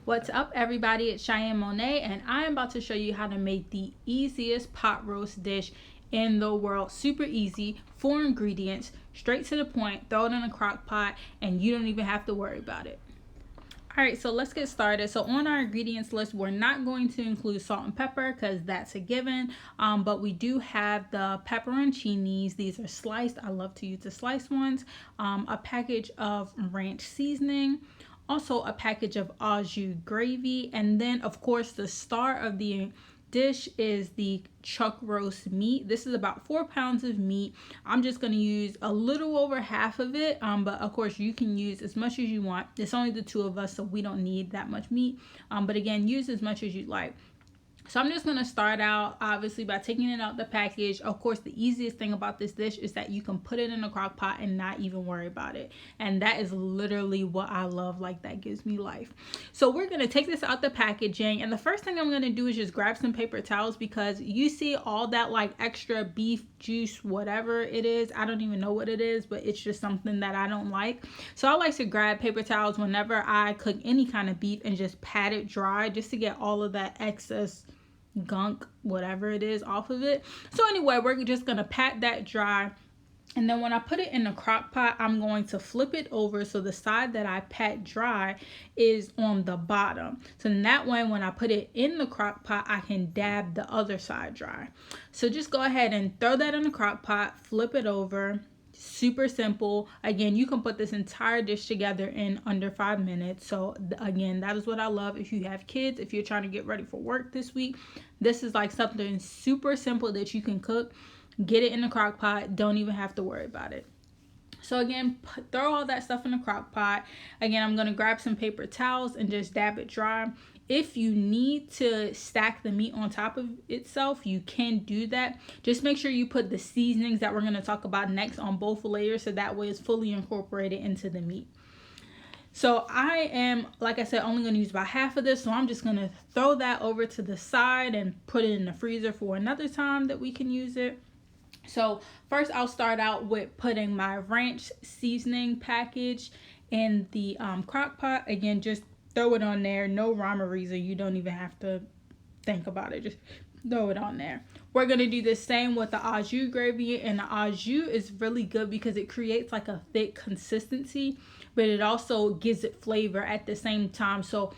What's up, everybody? It's Cheyenne Monet, and I am about to show you how to make the easiest pot roast dish in the world. Super easy, 4 ingredients, straight to the point, throw it in a crock pot, and you don't even have to worry about it. Alright, so let's get started. So on our ingredients list, we're not going to include salt and pepper because that's a given, but we do have the pepperoncinis. These are sliced. I love to use the sliced ones. A package of ranch seasoning, also a package of Au Jus Gravy, and then of course the star of the dish is the chuck roast meat. This is about 4 pounds of meat. I'm just going to use a little over half of it, but of course you can use as much as you want. It's only the 2 of us, so we don't need that much meat, but again, use as much as you like. So I'm just going to start out obviously by taking it out the package. Of course, the easiest thing about this dish is that you can put it in a crock pot and not even worry about it. And that is literally what I love. Like, that gives me life. So we're going to take this out the packaging. And the first thing I'm going to do is just grab some paper towels, because you see all that like extra beef juice, whatever it is. I don't even know what it is, but it's just something that I don't like. So I like to grab paper towels whenever I cook any kind of beef and just pat it dry, just to get all of that excess gunk, whatever it is, off of it. So anyway, we're just gonna pat that dry, and then when I put it in the crock pot, I'm going to flip it over so the side that I pat dry is on the bottom. So in that way, when I put it in the crock pot, I can dab the other side dry. So just go ahead and throw that in the crock pot, flip it over. Super simple. Again, you can put this entire dish together in under 5 minutes. So again, that is what I love. If you have kids, if you're trying to get ready for work this week, this is like something super simple that you can cook. Get it in the crock pot. Don't even have to worry about it. So again, throw all that stuff in the crock pot. Again, I'm going to grab some paper towels and just dab it dry. If you need to stack the meat on top of itself, you can do that. Just make sure you put the seasonings that we're going to talk about next on both layers, so that way it's fully incorporated into the meat. So I am, like I said, only going to use about half of this. So I'm just going to throw that over to the side and put it in the freezer for another time that we can use it. So first I'll start out with putting my ranch seasoning package in the crock pot. Again, just throw it on there. No rhyme or reason. You don't even have to think about it. Just throw it on there. We're going to do the same with the Au Jus gravy. And the Au Jus is really good because it creates like a thick consistency, but it also gives it flavor at the same time. So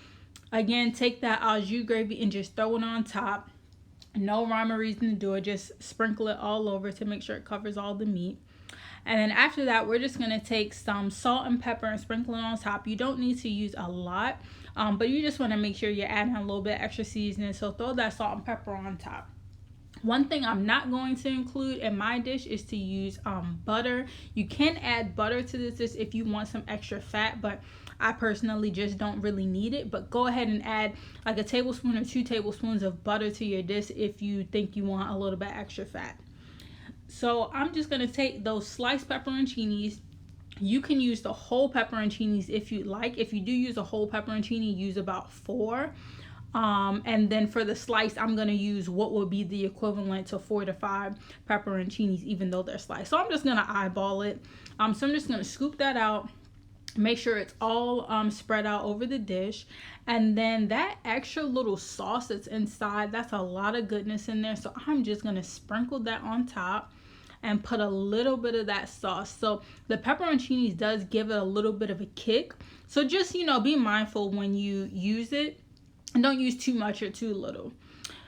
again, take that Au Jus gravy and just throw it on top. No rhyme or reason to do it. Just sprinkle it all over to make sure it covers all the meat. And then after that, we're just going to take some salt and pepper and sprinkle it on top. You don't need to use a lot, but you just want to make sure you're adding a little bit extra seasoning. So throw that salt and pepper on top. One thing I'm not going to include in my dish is to use butter. You can add butter to this dish if you want some extra fat, but I personally just don't really need it. But go ahead and add like a tablespoon or 2 tablespoons of butter to your dish if you think you want a little bit extra fat. So I'm just going to take those sliced pepperoncinis. You can use the whole pepperoncinis if you like. If you do use a whole pepperoncini, use about 4. And then for the slice, I'm going to use what would be the equivalent to 4 to 5 pepperoncinis, even though they're sliced. So I'm just going to eyeball it. So I'm just going to scoop that out. Make sure it's all spread out over the dish. And then that extra little sauce that's inside, that's a lot of goodness in there. So I'm just going to sprinkle that on top and put a little bit of that sauce. So the pepperoncinis does give it a little bit of a kick. So just, be mindful when you use it, and don't use too much or too little.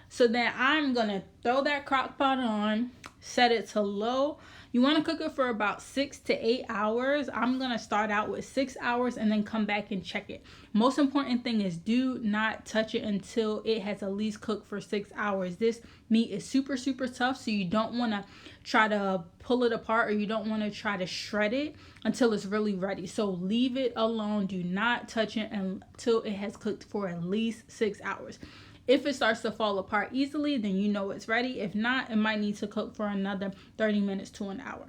So then I'm going to throw that crock pot on, set it to low. You want to cook it for about 6 to 8 hours. I'm going to start out with 6 hours and then come back and check it. Most important thing is do not touch it until it has at least cooked for 6 hours. This meat is super, super tough, so you don't want to try to pull it apart, or you don't want to try to shred it until it's really ready. So leave it alone. Do not touch it until it has cooked for at least 6 hours. If it starts to fall apart easily, then you know it's ready. If not, it might need to cook for another 30 minutes to an hour.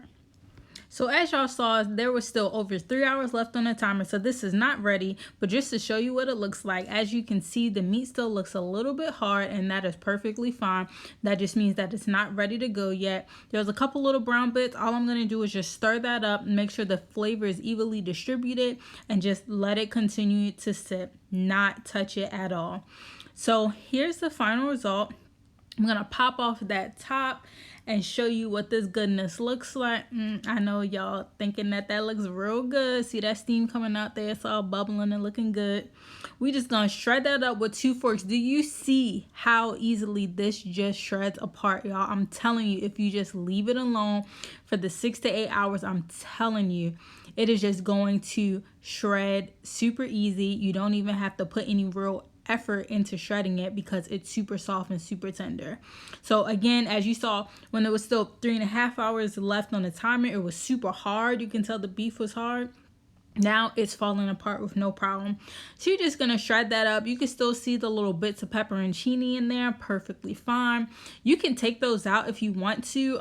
So as y'all saw, there was still over 3 hours left on the timer, so this is not ready, but just to show you what it looks like, as you can see, the meat still looks a little bit hard, and that is perfectly fine. That just means that it's not ready to go yet. There's a couple little brown bits. All I'm going to do is just stir that up and make sure the flavor is evenly distributed, and just let it continue to sit, not touch it at all. So here's the final result. I'm going to pop off that top and show you what this goodness looks like. I know y'all thinking that looks real good. See that steam coming out there? It's all bubbling and looking good. We just gonna shred that up with 2 forks. Do you see how easily this just shreds apart, y'all? I'm telling you, if you just leave it alone for the 6 to 8 hours, I'm telling you, it is just going to shred super easy. You don't even have to put any real effort into shredding it because it's super soft and super tender. So again, as you saw, when there was still 3.5 hours left on the timer, it was super hard. You can tell the beef was hard. Now it's falling apart with no problem. So you're just gonna shred that up. You can still see the little bits of pepperoncini in there, perfectly fine. You can take those out if you want to,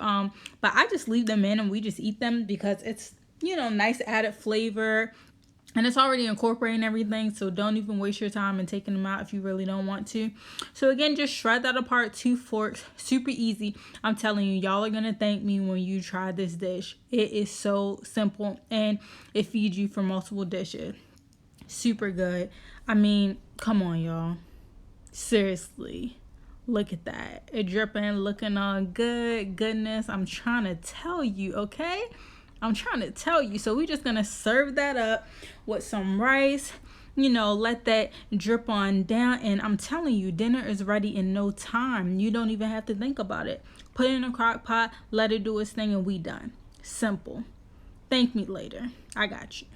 but I just leave them in and we just eat them because it's, you know, nice added flavor. And it's already incorporating everything, so don't even waste your time in taking them out if you really don't want to. So again, just shred that apart, 2 forks, super easy. I'm telling you, y'all are gonna thank me when you try this dish. It is so simple and it feeds you for multiple dishes. Super good. I mean, come on, y'all. Seriously. Look at that. It dripping, looking all good. Goodness, I'm trying to tell you, okay? I'm trying to tell you. So we're just gonna serve that up with some rice, you know, let that drip on down, and I'm telling you, dinner is ready in no time. You don't even have to think about it. Put it in a crock pot, let it do its thing, and we done. Simple. Thank me later. I got you.